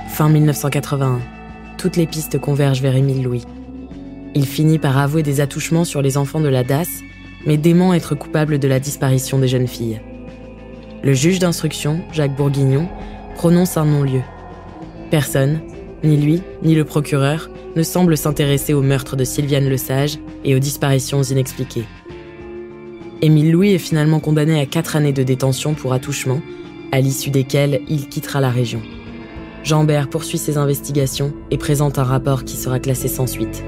Fin 1981, toutes les pistes convergent vers Émile Louis. Il finit par avouer des attouchements sur les enfants de la DAS, mais dément être coupable de la disparition des jeunes filles. Le juge d'instruction, Jacques Bourguignon, prononce un non-lieu. Personne, ni lui, ni le procureur, ne semble s'intéresser au meurtre de Sylviane Lesage et aux disparitions inexpliquées. Émile Louis est finalement condamné à 4 années de détention pour attouchement, à l'issue desquelles il quittera la région. Jambert poursuit ses investigations et présente un rapport qui sera classé sans suite.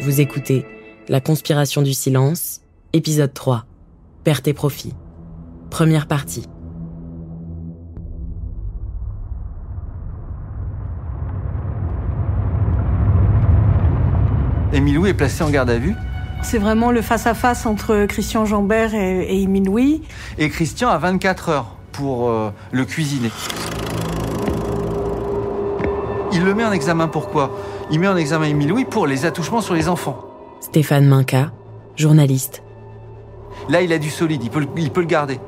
Vous écoutez La conspiration du silence, épisode 3, Perte et profit. Première partie. Émile Louis est placé en garde à vue. C'est vraiment le face-à-face entre Christian Jambert et Émile Louis. Et Christian a 24 heures pour le cuisiner. Il le met en examen pourquoi ? Il met en examen Émile Louis pour les attouchements sur les enfants. Stéphane Minca, journaliste. Là, il a du solide, il peut le garder.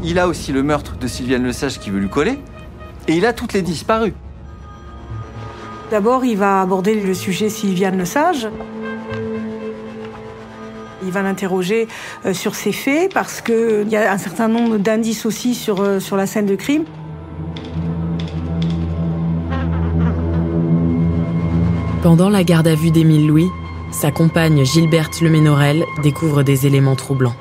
Il a aussi le meurtre de Sylviane Lesage qui veut lui coller. Et il a toutes les disparues. D'abord, il va aborder le sujet Sylviane Lesage. Il va l'interroger sur ses faits parce qu'il y a un certain nombre d'indices aussi sur la scène de crime. Pendant la garde à vue d'Émile Louis, sa compagne Gilberte Leménorel découvre des éléments troublants.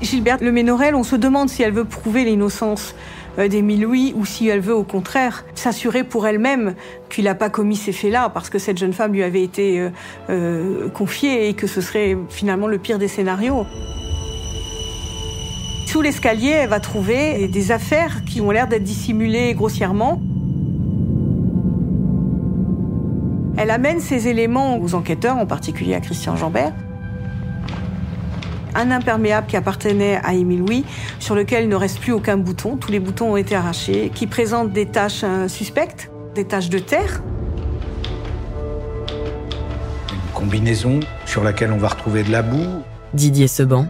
Gilberte Leménorel, on se demande si elle veut prouver l'innocence d'Émile Louis ou si elle veut au contraire s'assurer pour elle-même qu'il n'a pas commis ces faits-là parce que cette jeune femme lui avait été confiée et que ce serait finalement le pire des scénarios. Sous l'escalier, elle va trouver des affaires qui ont l'air d'être dissimulées grossièrement. Elle amène ces éléments aux enquêteurs, en particulier à Christian Jambert. Un imperméable qui appartenait à Émile Louis, sur lequel il ne reste plus aucun bouton. Tous les boutons ont été arrachés, qui présente des taches suspectes, des taches de terre. Une combinaison sur laquelle on va retrouver de la boue. Didier Seban,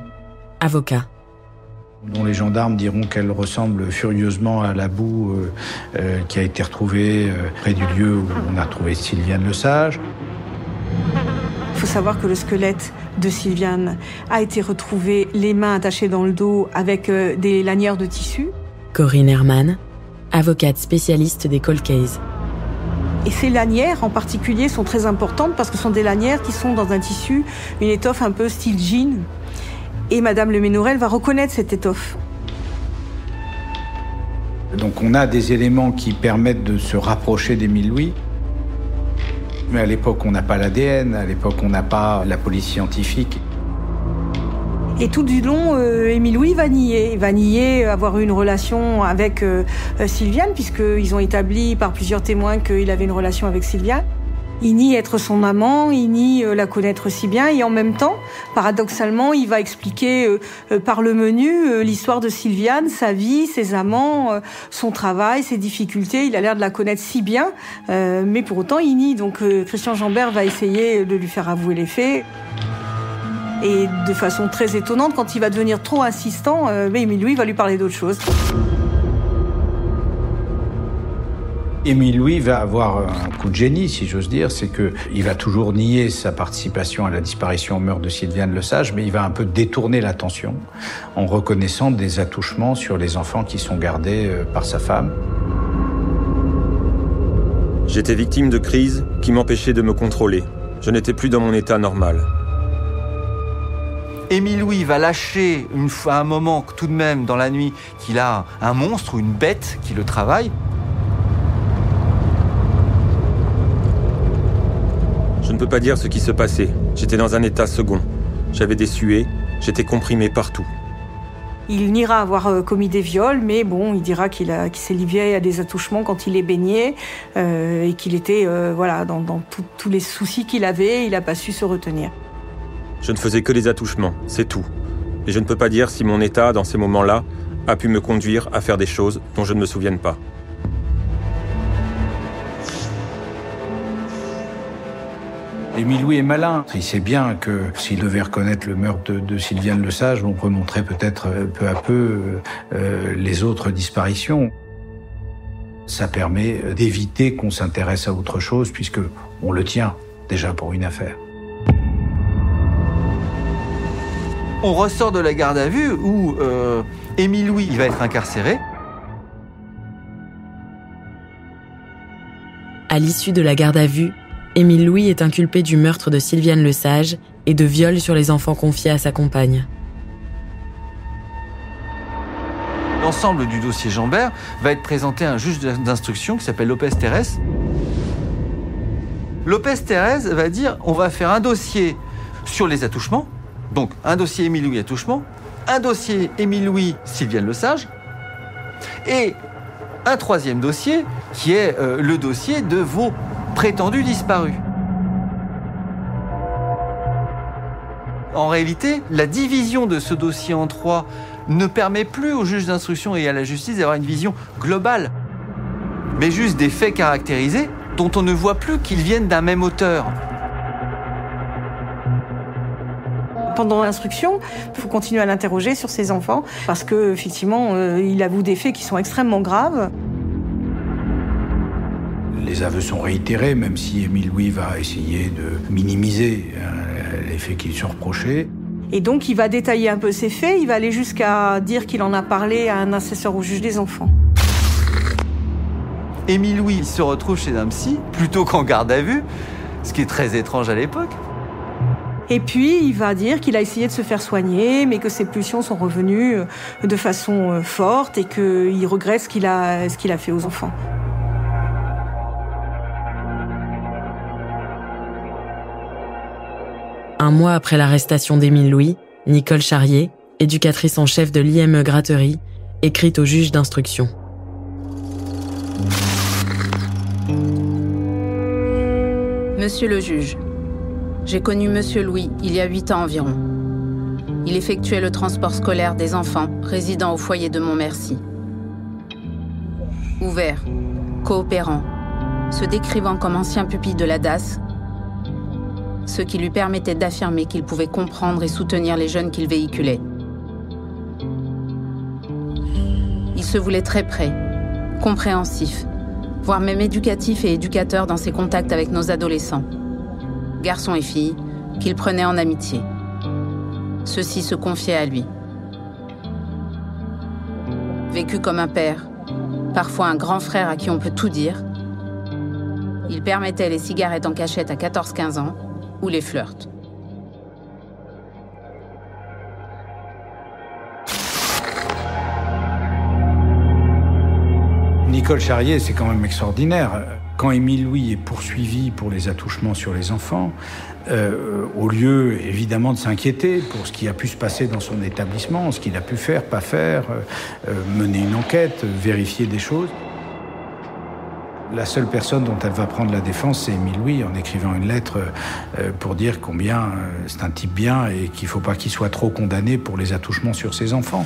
avocat. Dont les gendarmes diront qu'elle ressemble furieusement à la boue qui a été retrouvée près du lieu où on a retrouvé Sylviane Lesage. Il faut savoir que le squelette de Sylviane a été retrouvé, les mains attachées dans le dos avec des lanières de tissu. Corinne Herman, avocate spécialiste des cold cases. Et ces lanières en particulier sont très importantes parce que ce sont des lanières qui sont dans un tissu, une étoffe un peu style jean. Et Madame Leménorel va reconnaître cette étoffe. Donc on a des éléments qui permettent de se rapprocher d'Émile Louis. Mais à l'époque, on n'a pas l'ADN, à l'époque, on n'a pas la police scientifique. Et tout du long, Émile Louis va nier. Il va nier avoir eu une relation avec Sylviane, puisqu'ils ont établi par plusieurs témoins qu'il avait une relation avec Sylviane. Il nie être son amant, il nie la connaître si bien, et en même temps, paradoxalement, il va expliquer par le menu l'histoire de Sylviane, sa vie, ses amants, son travail, ses difficultés. Il a l'air de la connaître si bien, mais pour autant, il nie. Donc Christian Jambert va essayer de lui faire avouer les faits. Et de façon très étonnante, quand il va devenir trop insistant, Émile Louis va lui parler d'autre chose. Émile Louis va avoir un coup de génie, si j'ose dire, c'est qu'il va toujours nier sa participation à la disparition au meurtre de Sylviane Lesage, mais il va un peu détourner l'attention en reconnaissant des attouchements sur les enfants qui sont gardés par sa femme. J'étais victime de crises qui m'empêchaient de me contrôler. Je n'étais plus dans mon état normal. Émile Louis va lâcher à un moment, tout de même, dans la nuit, qu'il a un monstre ou une bête qui le travaille. Je ne peux pas dire ce qui se passait. J'étais dans un état second. J'avais des suées, j'étais comprimé partout. Il niera avoir commis des viols, mais bon, il dira qu'il s'est livré à des attouchements quand il est baigné et qu'il était dans tous les soucis qu'il avait, il n'a pas su se retenir. Je ne faisais que des attouchements, c'est tout. Et je ne peux pas dire si mon état, dans ces moments-là, a pu me conduire à faire des choses dont je ne me souvienne pas. Émile Louis est malin. Il sait bien que s'il devait reconnaître le meurtre de Sylviane Lesage, on remonterait peut-être peu à peu les autres disparitions. Ça permet d'éviter qu'on s'intéresse à autre chose, puisque on le tient déjà pour une affaire. On ressort de la garde à vue où Émile Louis il va être incarcéré. À l'issue de la garde à vue, Émile Louis est inculpé du meurtre de Sylviane Lesage et de viol sur les enfants confiés à sa compagne. L'ensemble du dossier Jambert va être présenté à un juge d'instruction qui s'appelle Lopez Thérèse. Lopez Thérèse va dire on va faire un dossier sur les attouchements, donc un dossier Émile Louis attouchement, un dossier Émile Louis Sylviane Lesage et un troisième dossier qui est le dossier de vos prétendus disparus. En réalité, la division de ce dossier en trois ne permet plus au juge d'instruction et à la justice d'avoir une vision globale, mais juste des faits caractérisés dont on ne voit plus qu'ils viennent d'un même auteur. Pendant l'instruction, il faut continuer à l'interroger sur ses enfants parce que effectivement, il avoue des faits qui sont extrêmement graves. Les aveux sont réitérés, même si Émile Louis va essayer de minimiser les faits qui lui sont reprochés. Et donc, il va détailler un peu ses faits. Il va aller jusqu'à dire qu'il en a parlé à un assesseur au juge des enfants. Émile Louis se retrouve chez un psy plutôt qu'en garde à vue, ce qui est très étrange à l'époque. Et puis, il va dire qu'il a essayé de se faire soigner, mais que ses pulsions sont revenues de façon forte et qu'il regrette ce qu'il a fait aux enfants. Un mois après l'arrestation d'Émile Louis, Nicole Charrier, éducatrice en chef de l'IME Gratterie, écrit au juge d'instruction. Monsieur le juge, j'ai connu Monsieur Louis il y a 8 ans environ. Il effectuait le transport scolaire des enfants résidant au foyer de Montmercy. Ouvert, coopérant, se décrivant comme ancien pupille de la DAS, ce qui lui permettait d'affirmer qu'il pouvait comprendre et soutenir les jeunes qu'il véhiculait. Il se voulait très près, compréhensif, voire même éducatif et éducateur dans ses contacts avec nos adolescents, garçons et filles, qu'il prenait en amitié. Ceux-ci se confiaient à lui. Vécu comme un père, parfois un grand frère à qui on peut tout dire, il permettait les cigarettes en cachette à 14-15 ans, ou les flirts. Nicole Charrier, c'est quand même extraordinaire. Quand Émile Louis est poursuivi pour les attouchements sur les enfants, au lieu évidemment de s'inquiéter pour ce qui a pu se passer dans son établissement, ce qu'il a pu faire, pas faire, mener une enquête, vérifier des choses, la seule personne dont elle va prendre la défense, c'est Émile Louis, en écrivant une lettre pour dire combien c'est un type bien et qu'il ne faut pas qu'il soit trop condamné pour les attouchements sur ses enfants.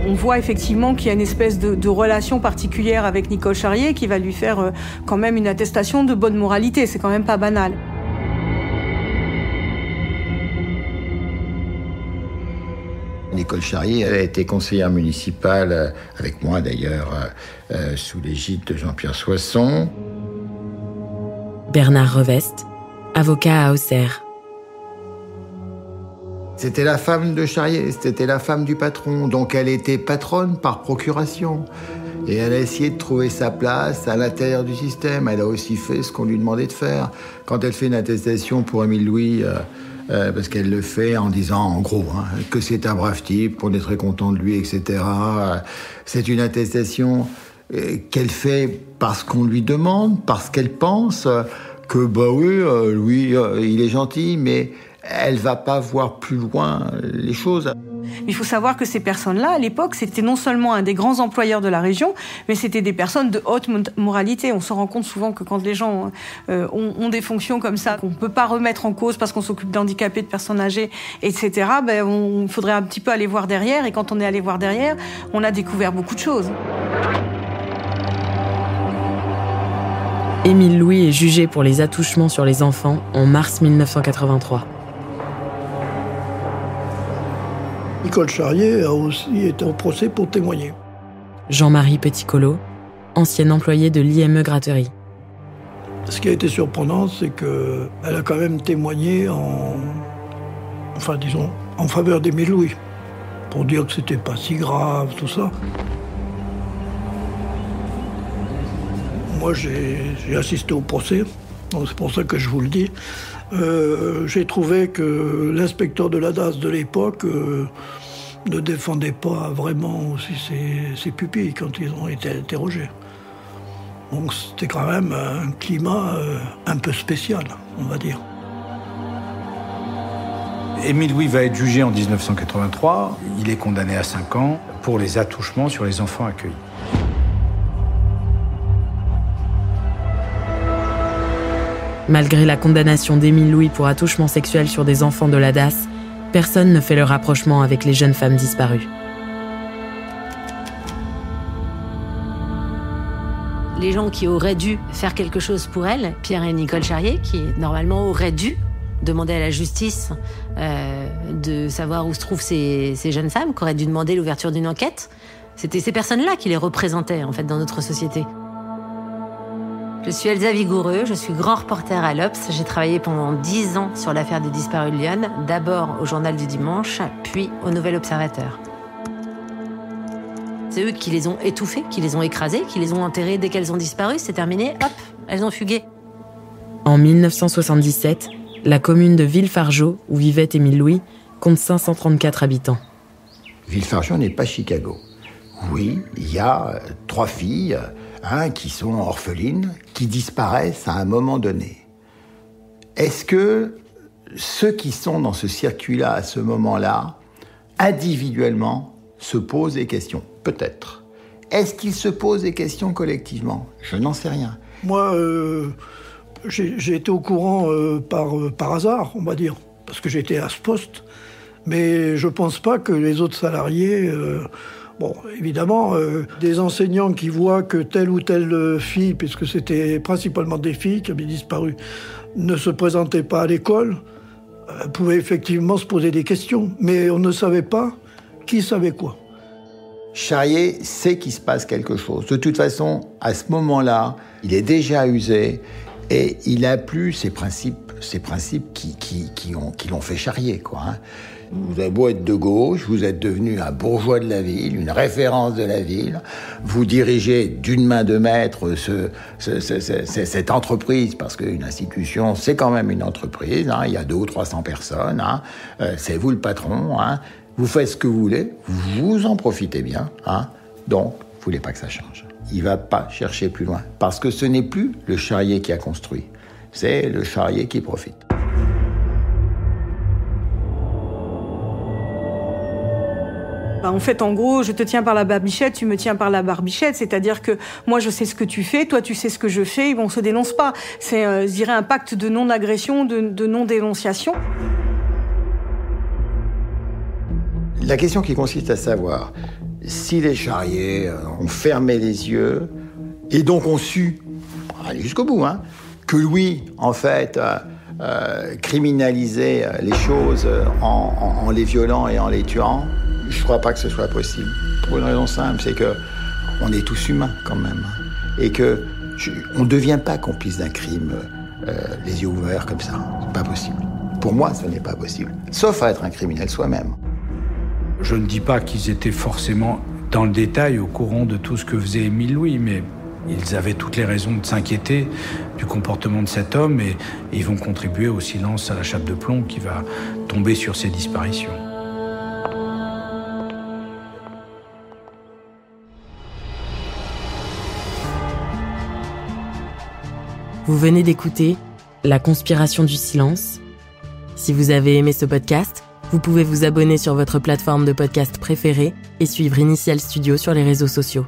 On voit effectivement qu'il y a une espèce de relation particulière avec Nicole Charrier qui va lui faire quand même une attestation de bonne moralité. C'est quand même pas banal. Nicole Charrier a été conseillère municipale, avec moi d'ailleurs, sous l'égide de Jean-Pierre Soisson. Bernard Revest, avocat à Auxerre. C'était la femme de Charrier, c'était la femme du patron, donc elle était patronne par procuration. Et elle a essayé de trouver sa place à l'intérieur du système. Elle a aussi fait ce qu'on lui demandait de faire. Quand elle fait une attestation pour Émile Louis, parce qu'elle le fait en disant, en gros, que c'est un brave type, qu'on est très content de lui, etc. C'est une attestation qu'elle fait parce qu'on lui demande, parce qu'elle pense que, lui, il est gentil, mais elle va pas voir plus loin les choses. Il faut savoir que ces personnes-là, à l'époque, c'était non seulement un des grands employeurs de la région, mais c'était des personnes de haute moralité. On se rend compte souvent que quand les gens ont des fonctions comme ça, qu'on ne peut pas remettre en cause parce qu'on s'occupe d'handicapés, de personnes âgées, etc., il faudrait un petit peu aller voir derrière. Et quand on est allé voir derrière, on a découvert beaucoup de choses. Émile Louis est jugé pour les attouchements sur les enfants en mars 1983. Nicole Charrier a aussi été au procès pour témoigner. Jean-Marie Petit-Colo, ancien employé de l'IME Gratterie. Ce qui a été surprenant, c'est qu'elle a quand même témoigné en faveur d'Émile Louis, pour dire que c'était pas si grave, tout ça. Moi, j'ai assisté au procès, donc c'est pour ça que je vous le dis. J'ai trouvé que l'inspecteur de la DAS de l'époque ne défendait pas vraiment aussi ses pupilles quand ils ont été interrogés. Donc c'était quand même un climat un peu spécial, on va dire. Émile Louis va être jugé en 1983. Il est condamné à 5 ans pour les attouchements sur les enfants accueillis. Malgré la condamnation d'Émile Louis pour attouchement sexuel sur des enfants de la DAS, personne ne fait le rapprochement avec les jeunes femmes disparues. Les gens qui auraient dû faire quelque chose pour elle, Pierre et Nicole Charrier, qui normalement auraient dû demander à la justice de savoir où se trouvent ces jeunes femmes, qui auraient dû demander l'ouverture d'une enquête, c'était ces personnes-là qui les représentaient en fait dans notre société. Je suis Elsa Vigoureux, je suis grand reporter à l'Obs. J'ai travaillé pendant 10 ans sur l'affaire des disparus de Lyon, d'abord au Journal du Dimanche, puis au Nouvel Observateur. C'est eux qui les ont étouffées, qui les ont écrasées, qui les ont enterrées dès qu'elles ont disparu. C'est terminé, hop, elles ont fugué. En 1977, la commune de Villefargeau, où vivait Émile Louis, compte 534 habitants. Villefargeau n'est pas Chicago. Oui, il y a 3 filles qui sont orphelines, qui disparaissent à un moment donné. Est-ce que ceux qui sont dans ce circuit-là, à ce moment-là, individuellement, se posent des questions? Peut-être. Est-ce qu'ils se posent des questions collectivement? Je n'en sais rien. Moi, j'ai été au courant par hasard, on va dire, parce que j'étais à ce poste, mais je ne pense pas que les autres salariés... Bon, évidemment, des enseignants qui voient que telle ou telle fille, puisque c'était principalement des filles qui avaient disparu, ne se présentaient pas à l'école, pouvaient effectivement se poser des questions. Mais on ne savait pas qui savait quoi. Charrier sait qu'il se passe quelque chose. De toute façon, à ce moment-là, il est déjà usé et il n'a plus ces principes qui l'ont fait Charrier, quoi. Vous avez beau être de gauche, vous êtes devenu un bourgeois de la ville, une référence de la ville. Vous dirigez d'une main de maître cette entreprise, parce qu'une institution, c'est quand même une entreprise. Il y a 200 ou 300 personnes. C'est vous le patron. Vous faites ce que vous voulez, vous en profitez bien. Donc, vous voulez pas que ça change. Il va pas chercher plus loin, parce que ce n'est plus le Charrier qui a construit. C'est le Charrier qui profite. En fait, en gros, je te tiens par la barbichette, tu me tiens par la barbichette, c'est-à-dire que moi, je sais ce que tu fais, toi, tu sais ce que je fais, on se dénonce pas. C'est, je dirais, un pacte de non-agression, de non-dénonciation. La question qui consiste à savoir si les Charriers ont fermé les yeux et donc ont su, aller jusqu'au bout, que Louis, en fait, criminalisait les choses en les violant et en les tuant, je ne crois pas que ce soit possible. Pour une raison simple, c'est qu'on est tous humains quand même. Et qu'on ne devient pas complice d'un crime les yeux ouverts comme ça. C'est pas possible. Pour moi, ce n'est pas possible. Sauf à être un criminel soi-même. Je ne dis pas qu'ils étaient forcément dans le détail au courant de tout ce que faisait Émile Louis, mais ils avaient toutes les raisons de s'inquiéter du comportement de cet homme et ils vont contribuer au silence à la chape de plomb qui va tomber sur ces disparitions. Vous venez d'écouter La conspiration du silence. Si vous avez aimé ce podcast, Vous pouvez vous abonner sur votre plateforme de podcast préférée et suivre Initial Studio sur les réseaux sociaux.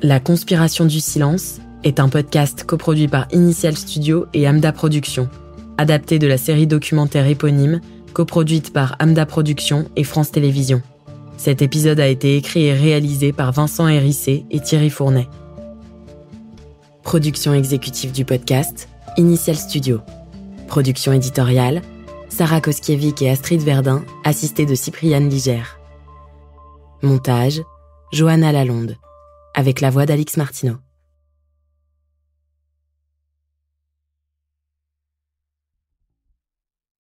La Conspiration du silence est un podcast coproduit par Initial Studio et Amda Productions, adapté de la série documentaire éponyme coproduite par Amda Productions et France Télévisions. Cet épisode a été écrit et réalisé par Vincent Hérissé et Thierry Fournet. Production exécutive du podcast, Initial Studio. Production éditoriale, Sarah Koskiewicz et Astrid Verdun, assistée de Cypriane Ligère. Montage, Johanna Lalonde, avec la voix d'Alix Martineau.